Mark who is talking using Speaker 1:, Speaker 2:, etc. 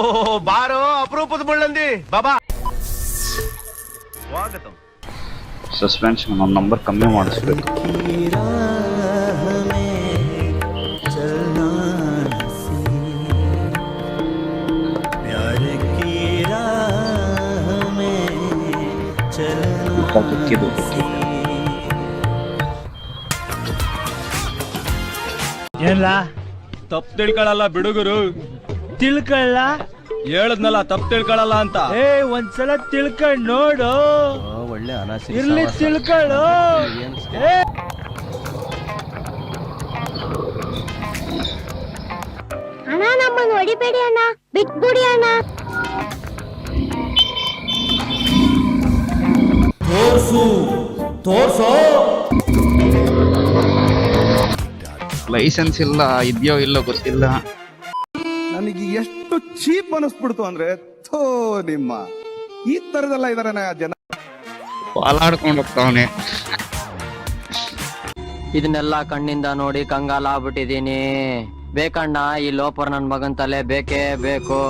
Speaker 1: ಓ ಬಾರೋ ಅಪರೂಪದ ಮುಳ್ಳಂದಿ ಬಾಬಾ ಸ್ವಾಗತ.
Speaker 2: ಸಸ್ಪೆನ್ಷನ್ ಒಂದು ನಂಬರ್ ಕಮ್ಮಿ ಮಾಡಿಸ್ಬೇಕು.
Speaker 3: ಏನ್ಲ
Speaker 4: ತಪ್ಪು ತಿಳ್ಕೊಳಲ್ಲ ಬಿಡುಗರು.
Speaker 3: ತಿಳ್ಕೊಳ್ಳ
Speaker 4: ಹೇಳದ್ನಲ್ಲ ತಪ್ಪು ತಿಳ್ಕೊಳಲ್ಲ ಅಂತ.
Speaker 3: ಒಂದ್ಸಲ ತಿಳ್ಕೊಂಡ್ ನೋಡು.
Speaker 4: ಒಳ್ಳೆ
Speaker 3: ಇರ್ಲಿ ತಿಳ್ಕೊಳ್ಳು.
Speaker 5: ಅಣ್ಣ ನಮ್ಮನ್ನು ಹೊಡಿಬೇಡಿ ಅಣ್ಣ, ಬಿಟ್ಬಿಡಿ ಅಣ್ಣ.
Speaker 2: ಲೈಸೆನ್ಸ್ ಇಲ್ಲ, ಇದೆಯೋ ಇಲ್ಲೋ ಗೊತ್ತಿಲ್ಲ.
Speaker 6: ನನಗೆ ಎಷ್ಟು ಚೀಪ್ ಅನಿಸ್ಬಿಡ್ತು ಅಂದ್ರೆ, ಥೋ ನಿಮ್ಮ ಈ ತರದೆಲ್ಲ ಇದಾರೆ ಜನ.
Speaker 2: ಪಾಲಾಡ್ಕೊಂಡು ಹೋಗ್ತಾವನೆ.
Speaker 7: ಇದನ್ನೆಲ್ಲ ಕಣ್ಣಿಂದ ನೋಡಿ ಕಂಗಾಲ ಆಗ್ಬಿಟ್ಟಿದೀನಿ. ಬೇಕಣ್ಣ ಈ ಲೋಪರ್ ನನ್ ಮಗನ್ ತಲೆ ಬೇಕೇ ಬೇಕು.